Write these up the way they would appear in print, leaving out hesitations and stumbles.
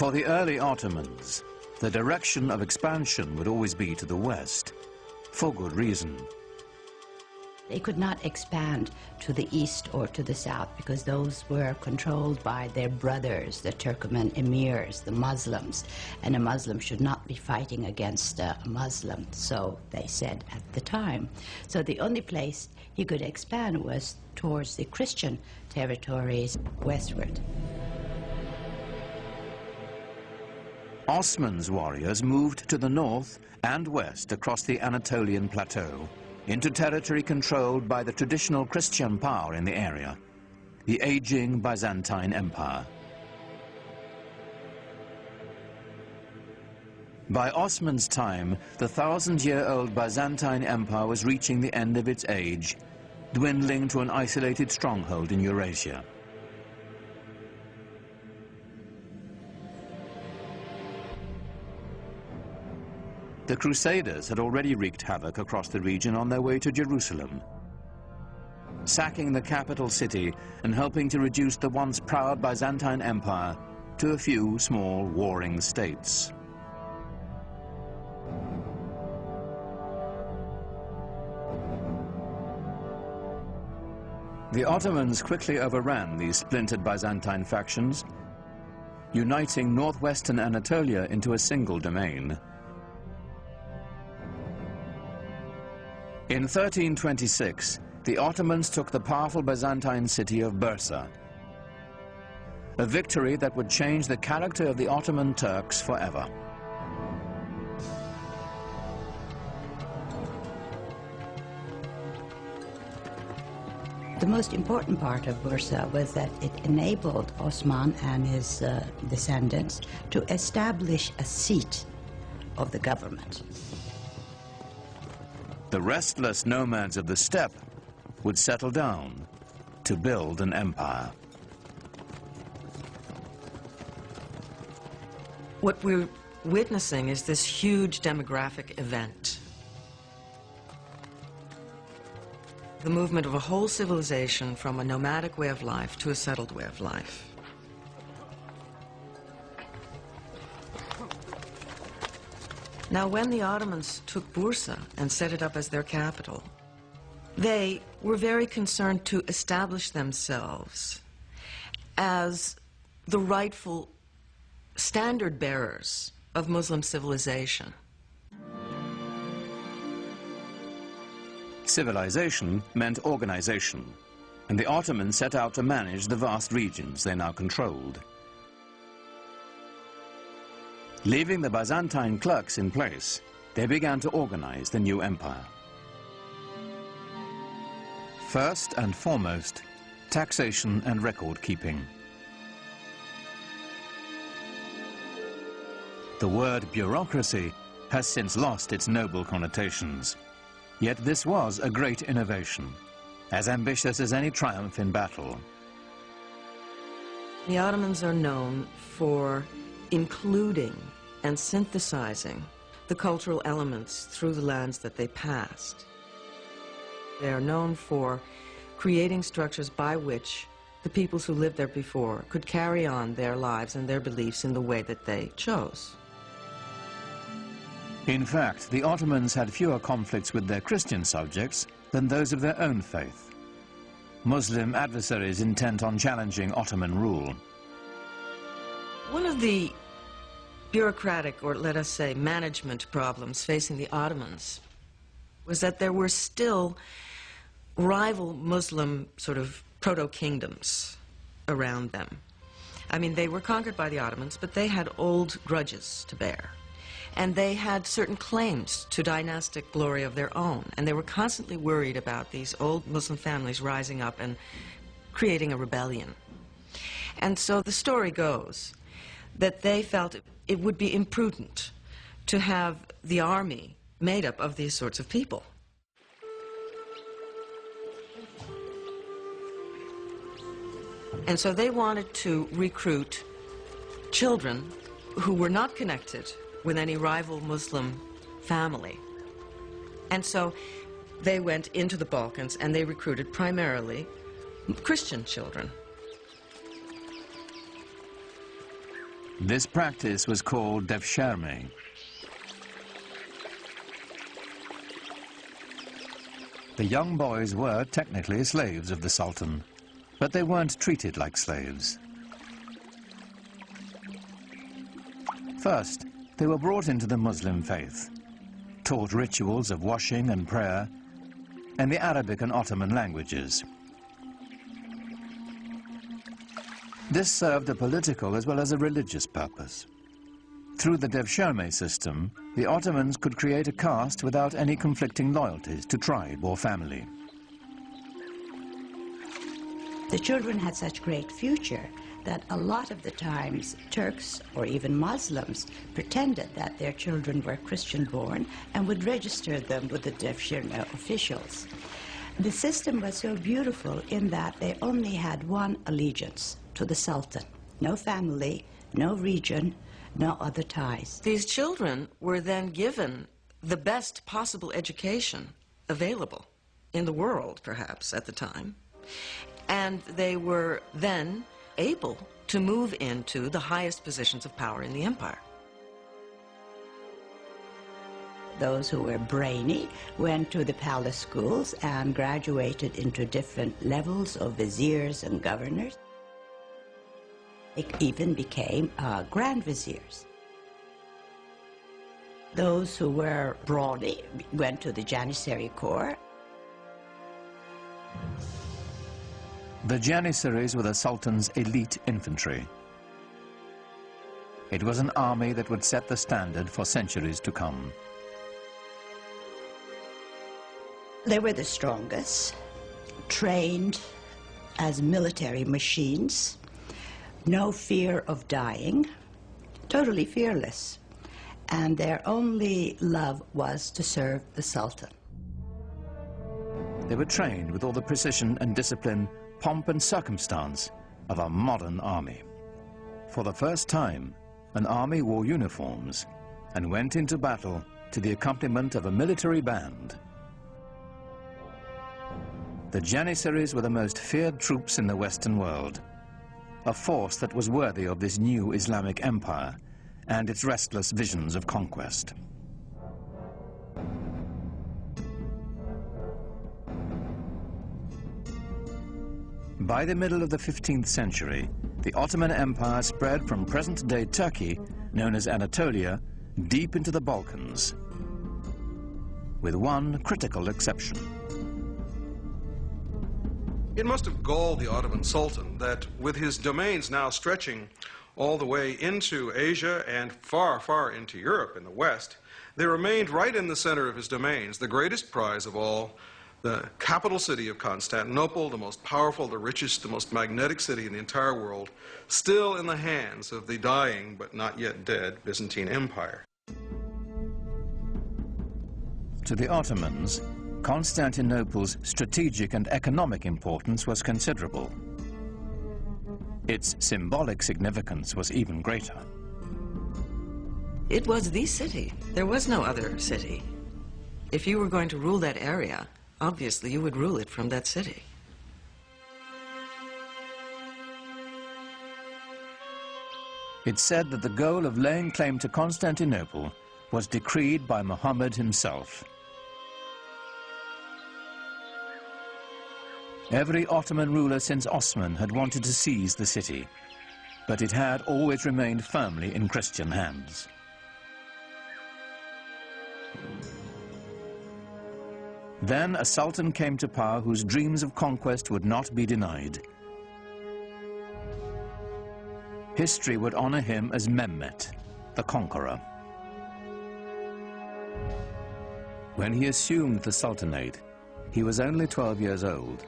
For the early Ottomans, the direction of expansion would always be to the west, for good reason. They could not expand to the east or to the south because those were controlled by their brothers, the Turkoman emirs, the Muslims, and a Muslim should not be fighting against a Muslim, so they said at the time. So the only place he could expand was towards the Christian territories westward. Osman's warriors moved to the north and west across the Anatolian plateau into territory controlled by the traditional Christian power in the area, the aging Byzantine Empire. By Osman's time, the 1,000-year-old Byzantine Empire was reaching the end of its age, dwindling to an isolated stronghold in Eurasia. The Crusaders had already wreaked havoc across the region on their way to Jerusalem, sacking the capital city and helping to reduce the once proud Byzantine Empire to a few small warring states. The Ottomans quickly overran these splintered Byzantine factions, uniting northwestern Anatolia into a single domain. In 1326, the Ottomans took the powerful Byzantine city of Bursa, a victory that would change the character of the Ottoman Turks forever. The most important part of Bursa was that it enabled Osman and his descendants to establish a seat of the government. The restless nomads of the steppe would settle down to build an empire. What we're witnessing is this huge demographic event. The movement of a whole civilization from a nomadic way of life to a settled way of life. Now, when the Ottomans took Bursa and set it up as their capital, they were very concerned to establish themselves as the rightful standard bearers of Muslim civilization. Civilization meant organization, and the Ottomans set out to manage the vast regions they now controlled. Leaving the Byzantine clerks in place, they began to organize the new empire. First and foremost, taxation and record keeping. The word bureaucracy has since lost its noble connotations. Yet this was a great innovation, as ambitious as any triumph in battle. The Ottomans are known for including and synthesizing the cultural elements through the lands that they passed. They are known for creating structures by which the peoples who lived there before could carry on their lives and their beliefs in the way that they chose. In fact, the Ottomans had fewer conflicts with their Christian subjects than those of their own faith. Muslim adversaries intent on challenging Ottoman rule. One of the bureaucratic, or let us say management problems facing the Ottomans was that there were still rival Muslim sort of proto-kingdoms around them. I mean, they were conquered by the Ottomans, but they had old grudges to bear. And they had certain claims to dynastic glory of their own. And they were constantly worried about these old Muslim families rising up and creating a rebellion. And so the story goes that they felt it would be imprudent to have the army made up of these sorts of people. And so they wanted to recruit children who were not connected with any rival Muslim family. And so they went into the Balkans and they recruited primarily Christian children. This practice was called devshirme. The young boys were technically slaves of the Sultan, but they weren't treated like slaves. First, they were brought into the Muslim faith, taught rituals of washing and prayer, and the Arabic and Ottoman languages. This served a political as well as a religious purpose. Through the devshirme system, the Ottomans could create a caste without any conflicting loyalties to tribe or family. The children had such great future that a lot of the times Turks or even Muslims pretended that their children were Christian-born and would register them with the devshirme officials. The system was so beautiful in that they only had one allegiance, to the Sultan. No family, no region, no other ties. These children were then given the best possible education available in the world, perhaps, at the time. And they were then able to move into the highest positions of power in the empire. Those who were brainy went to the palace schools and graduated into different levels of viziers and governors. They even became grand viziers. Those who were brawny went to the Janissary Corps. The Janissaries were the Sultan's elite infantry. It was an army that would set the standard for centuries to come. They were the strongest, trained as military machines, no fear of dying, totally fearless, and their only love was to serve the Sultan. They were trained with all the precision and discipline, pomp and circumstance of a modern army. For the first time, an army wore uniforms and went into battle to the accompaniment of a military band. The Janissaries were the most feared troops in the Western world, a force that was worthy of this new Islamic empire and its restless visions of conquest. By the middle of the 15th century, the Ottoman Empire spread from present-day Turkey, known as Anatolia, deep into the Balkans, with one critical exception. It must have galled the Ottoman Sultan that with his domains now stretching all the way into Asia and far, far into Europe in the West, there remained right in the center of his domains the greatest prize of all, the capital city of Constantinople, the most powerful, the richest, the most magnetic city in the entire world, still in the hands of the dying but not yet dead Byzantine Empire. To the Ottomans, Constantinople's strategic and economic importance was considerable. Its symbolic significance was even greater. It was the city. There was no other city. If you were going to rule that area, obviously you would rule it from that city. It's said that the goal of laying claim to Constantinople was decreed by Muhammad himself. Every Ottoman ruler since Osman had wanted to seize the city, but it had always remained firmly in Christian hands. Then a sultan came to power whose dreams of conquest would not be denied. History would honor him as Mehmet, the conqueror. When he assumed the sultanate, he was only 12 years old,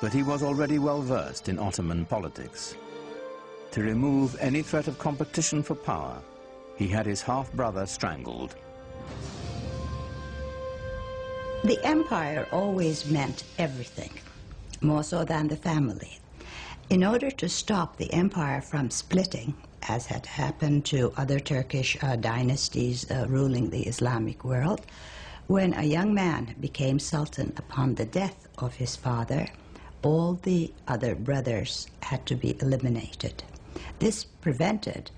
but he was already well versed in Ottoman politics. To remove any threat of competition for power, he had his half-brother strangled. The empire always meant everything, more so than the family. In order to stop the empire from splitting, as had happened to other Turkish dynasties ruling the Islamic world, when a young man became sultan upon the death of his father, all the other brothers had to be eliminated. This prevented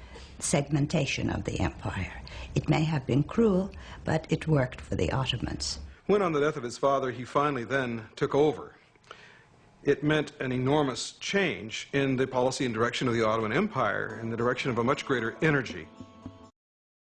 segmentation of the empire. It may have been cruel, but it worked for the Ottomans. When on the death of his father, he finally then took over, it meant an enormous change in the policy and direction of the Ottoman Empire in the direction of a much greater energy.